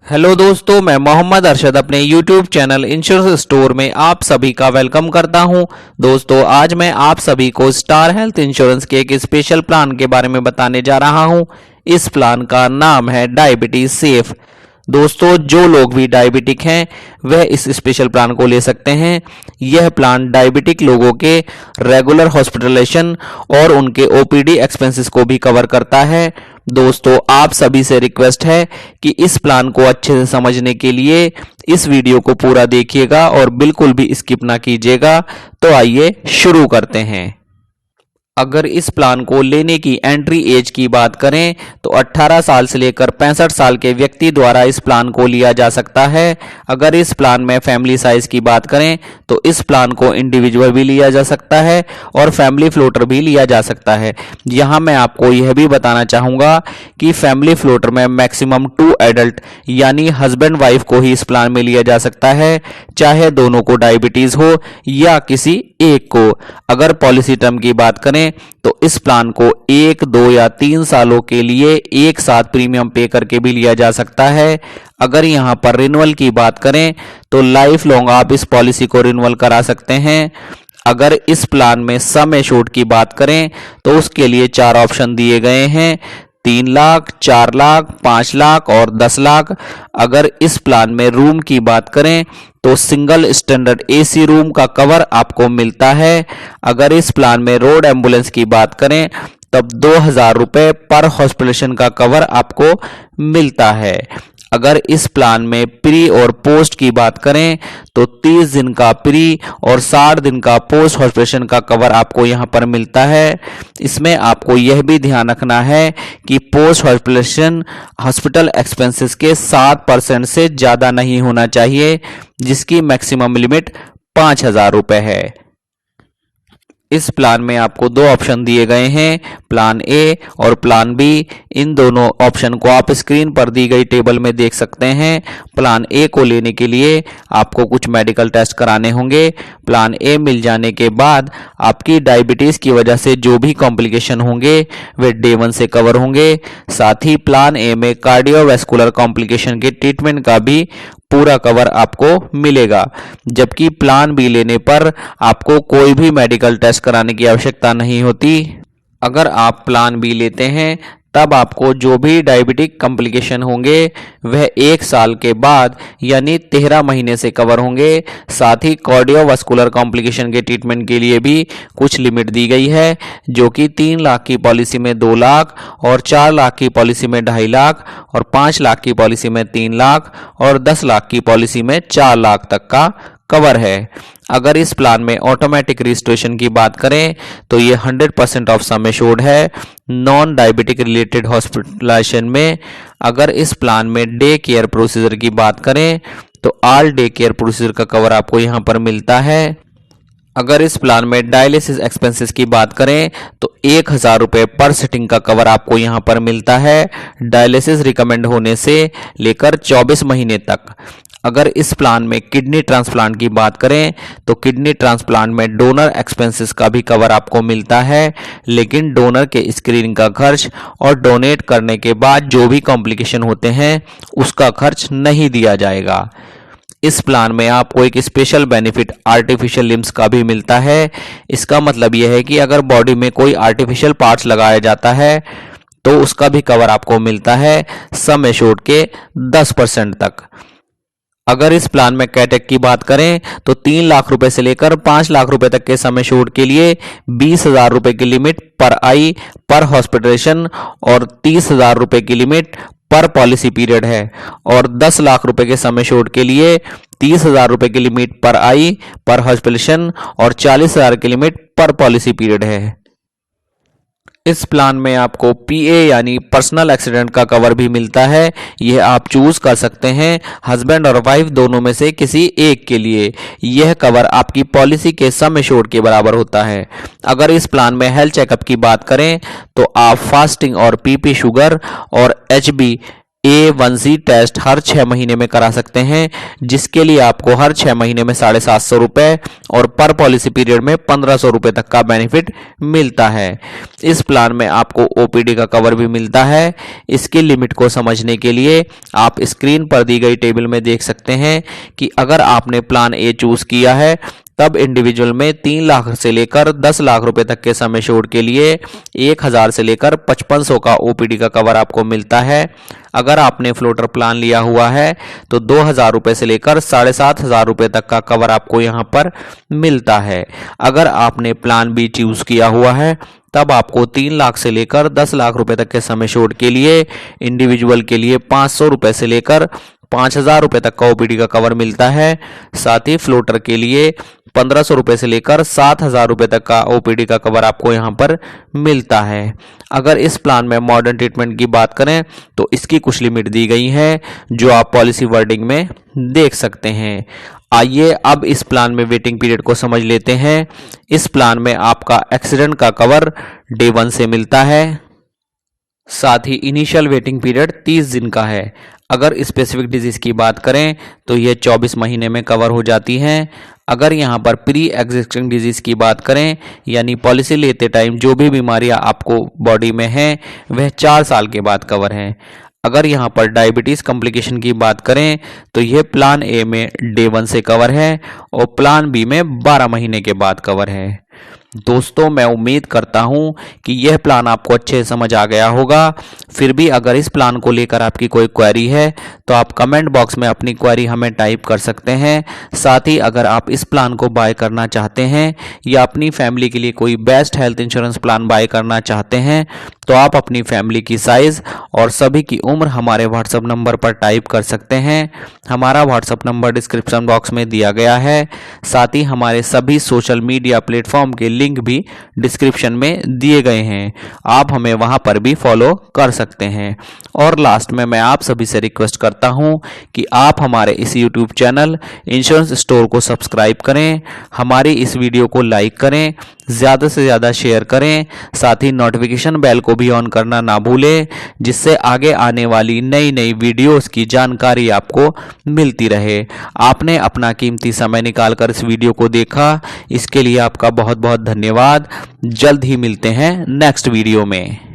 Hello दोस्तों, मैं मोहम्मद अरशद अपने यूट्यूब चैनल इंश्योरेंस स्टोर में आप सभी का वेलकम करता हूं। दोस्तों, आज मैं आप सभी को स्टार हेल्थ इंश्योरेंस के एक स्पेशल प्लान के बारे में बताने जा रहा हूं। इस प्लान का नाम है डायबिटीज सेफ। दोस्तों, जो लोग भी डायबिटिक हैं वह इस स्पेशल प्लान को ले सकते हैं। यह प्लान डायबिटिक लोगों के रेगुलर हॉस्पिटलाइजेशन और उनके ओपीडी एक्सपेंसेस को भी कवर करता है। दोस्तों, आप सभी से रिक्वेस्ट है कि इस प्लान को अच्छे से समझने के लिए इस वीडियो को पूरा देखिएगा और बिल्कुल भी स्किप ना कीजिएगा। तो आइए शुरू करते हैं। अगर इस प्लान को लेने की एंट्री एज की बात करें तो 18 साल से लेकर 65 साल के व्यक्ति द्वारा इस प्लान को लिया जा सकता है। अगर इस प्लान में फैमिली साइज की बात करें तो इस प्लान को इंडिविजुअल भी लिया जा सकता है और फैमिली फ्लोटर भी लिया जा सकता है। यहां मैं आपको यह भी बताना चाहूंगा कि फैमिली फ्लोटर में मैक्सिमम 2 एडल्ट यानी हस्बैंड वाइफ को ही इस प्लान में लिया जा सकता है, चाहे दोनों को डायबिटीज हो या किसी एक को। अगर पॉलिसी टर्म की बात करें तो इस प्लान को 1, 2 या 3 सालों के लिए एक साथ प्रीमियम पे करके भी लिया जा सकता है। अगर यहां पर रिन्यूअल की बात करें तो लाइफ लॉन्ग आप इस पॉलिसी को रिन्यूअल करा सकते हैं। अगर इस प्लान में सम एश्योर्ड की बात करें तो उसके लिए 4 ऑप्शन दिए गए हैं: 3 लाख, 4 लाख, 5 लाख और 10 लाख। अगर इस प्लान में रूम की बात करें तो सिंगल स्टैंडर्ड एसी रूम का कवर आपको मिलता है। अगर इस प्लान में रोड एम्बुलेंस की बात करें तब 2000 रुपए पर हॉस्पिटलेशन का कवर आपको मिलता है। अगर इस प्लान में प्री और पोस्ट की बात करें तो 30 दिन का प्री और 60 दिन का पोस्ट हॉस्पिटलेशन का कवर आपको यहां पर मिलता है। इसमें आपको यह भी ध्यान रखना है कि पोस्ट हॉस्पिटलेशन हॉस्पिटल एक्सपेंसेस के 7% से ज्यादा नहीं होना चाहिए, जिसकी मैक्सिमम लिमिट 5000 रुपए है। इस प्लान में आपको 2 ऑप्शन दिए गए हैं, प्लान ए और प्लान बी। इन दोनों ऑप्शन को आप स्क्रीन पर दी गई टेबल में देख सकते हैं। प्लान ए को लेने के लिए आपको कुछ मेडिकल टेस्ट कराने होंगे। प्लान ए मिल जाने के बाद आपकी डायबिटीज की वजह से जो भी कॉम्प्लिकेशन होंगे वे डे 1 से कवर होंगे। साथ ही प्लान ए में कार्डियोवैस्कुलर कॉम्प्लिकेशन के ट्रीटमेंट का भी पूरा कवर आपको मिलेगा, जबकि प्लान बी लेने पर आपको कोई भी मेडिकल टेस्ट कराने की आवश्यकता नहीं होती। अगर आप प्लान बी लेते हैं तब आपको जो भी डायबिटिक कॉम्प्लिकेशन होंगे वह 1 साल के बाद यानी 13 महीने से कवर होंगे। साथ ही कार्डियोवास्कुलर कॉम्प्लिकेशन के ट्रीटमेंट के लिए भी कुछ लिमिट दी गई है, जो कि 3 लाख की पॉलिसी में 2 लाख और 4 लाख की पॉलिसी में 2.5 लाख और 5 लाख की पॉलिसी में 3 लाख और 10 लाख की पॉलिसी में 4 लाख तक का कवर है। अगर इस प्लान में ऑटोमेटिक रजिस्ट्रेशन की बात करें तो ये 100% ऑफ सम एश्योर्ड है नॉन डायबिटिक रिलेटेड हॉस्पिटलाइजेशन में। अगर इस प्लान में डे केयर प्रोसीजर की बात करें तो ऑल डे केयर प्रोसीजर का कवर आपको यहां पर मिलता है। अगर इस प्लान में डायलिसिस एक्सपेंसेस की बात करें तो 1000 रुपए पर सिटिंग का कवर आपको यहां पर मिलता है, डायलिसिस रिकमेंड होने से लेकर 24 महीने तक। अगर इस प्लान में किडनी ट्रांसप्लांट की बात करें तो किडनी ट्रांसप्लांट में डोनर एक्सपेंसेस का भी कवर आपको मिलता है, लेकिन डोनर के स्क्रीनिंग का खर्च और डोनेट करने के बाद जो भी कॉम्प्लिकेशन होते हैं उसका खर्च नहीं दिया जाएगा। इस प्लान में आपको एक स्पेशल बेनिफिट आर्टिफिशियल लिम्स का भी मिलता है। इसका मतलब यह है कि अगर बॉडी में कोई आर्टिफिशियल पार्ट्स लगाया जाता है तो उसका भी कवर आपको मिलता है सम एश्योर्ड के 10% तक। अगर इस प्लान में कैटेक की बात करें तो 3 लाख रुपए से लेकर 5 लाख रुपए तक के सम एश्योर्ड के लिए 20,000 रुपए की लिमिट पर आई पर हॉस्पिटलेशन और 30,000 रुपए की लिमिट पर पॉलिसी पीरियड है, और 10 लाख रुपए के सम एश्योर्ड के लिए 30,000 रुपए की लिमिट पर आई पर हॉस्पिटलेशन और 40,000 की लिमिट पर पॉलिसी पीरियड है। इस प्लान में आपको पीए यानी पर्सनल एक्सीडेंट का कवर भी मिलता है। यह आप चूज कर सकते हैं हस्बैंड और वाइफ दोनों में से किसी एक के लिए। यह कवर आपकी पॉलिसी के सम एश्योर्ड के बराबर होता है। अगर इस प्लान में हेल्थ चेकअप की बात करें तो आप फास्टिंग और पीपी शुगर और एचबी A1C टेस्ट हर 6 महीने में करा सकते हैं, जिसके लिए आपको हर 6 महीने में 750 रुपए और पर पॉलिसी पीरियड में 1500 रुपए तक का बेनिफिट मिलता है। इस प्लान में आपको ओपीडी का कवर भी मिलता है। इसकी लिमिट को समझने के लिए आप स्क्रीन पर दी गई टेबल में देख सकते हैं कि अगर आपने प्लान ए चूज किया है तब इंडिविजुअल में 3 लाख से लेकर 10 लाख रुपए तक के सम एश्योर्ड के लिए 1000 से लेकर 5500 का ओपीडी का कवर आपको मिलता है। अगर आपने फ्लोटर प्लान लिया हुआ है तो 2000 रुपए से लेकर 7500 रुपए तक का कवर आपको यहां पर मिलता है। अगर आपने प्लान बी चूज किया हुआ है तब आपको 3 लाख से लेकर 10 लाख रुपए तक के सम एश्योर्ड के लिए इंडिविजुअल के लिए 500 रुपए से लेकर 5000 रुपए तक का ओपीडी का कवर मिलता है। साथ ही फ्लोटर के लिए 1500 रुपए से लेकर 7000 रुपए तक का ओपीडी का कवर आपको यहां पर मिलता है। अगर इस प्लान में मॉडर्न ट्रीटमेंट की बात करें तो इसकी कुछ लिमिट दी गई है जो आप पॉलिसी वर्डिंग में देख सकते हैं। आइए अब इस प्लान में वेटिंग पीरियड को समझ लेते हैं। इस प्लान में आपका एक्सीडेंट का कवर डे 1 से मिलता है। साथ ही इनिशियल वेटिंग पीरियड 30 दिन का है। अगर स्पेसिफिक डिजीज की बात करें तो यह 24 महीने में कवर हो जाती हैं। अगर यहाँ पर प्री एग्जिस्टिंग डिजीज की बात करें यानी पॉलिसी लेते टाइम जो भी बीमारियां आपको बॉडी में हैं वह 4 साल के बाद कवर हैं। अगर यहाँ पर डायबिटीज कॉम्प्लिकेशन की बात करें तो यह प्लान ए में डे 1 से कवर है और प्लान बी में 12 महीने के बाद कवर है। दोस्तों मैं उम्मीद करता हूं कि यह प्लान आपको अच्छे से समझ आ गया होगा। फिर भी अगर इस प्लान को लेकर आपकी कोई क्वेरी है तो आप कमेंट बॉक्स में अपनी क्वेरी हमें टाइप कर सकते हैं। साथ ही अगर आप इस प्लान को बाय करना चाहते हैं या अपनी फैमिली के लिए कोई best health insurance plan buy करना चाहते हैं तो आप अपनी फैमिली की साइज और सभी की उम्र हमारे व्हाट्सएप नंबर पर टाइप कर सकते हैं। हमारा व्हाट्सएप नंबर डिस्क्रिप्शन बॉक्स में दिया गया है। साथ ही हमारे सभी सोशल मीडिया प्लेटफॉर्म के लिंक भी डिस्क्रिप्शन में दिए गए हैं, आप हमें वहां पर भी फॉलो कर सकते हैं। और लास्ट में मैं आप सभी से रिक्वेस्ट करता हूं कि आप हमारे इस यूट्यूब चैनल इंश्योरेंस स्टोर को सब्सक्राइब करें, हमारी इस वीडियो को लाइक करें, ज़्यादा से ज़्यादा शेयर करें, साथ ही नोटिफिकेशन बेल को भी ऑन करना ना भूलें, जिससे आगे आने वाली नई नई वीडियोस की जानकारी आपको मिलती रहे। आपने अपना कीमती समय निकालकर इस वीडियो को देखा, इसके लिए आपका बहुत बहुत धन्यवाद। जल्द ही मिलते हैं नेक्स्ट वीडियो में।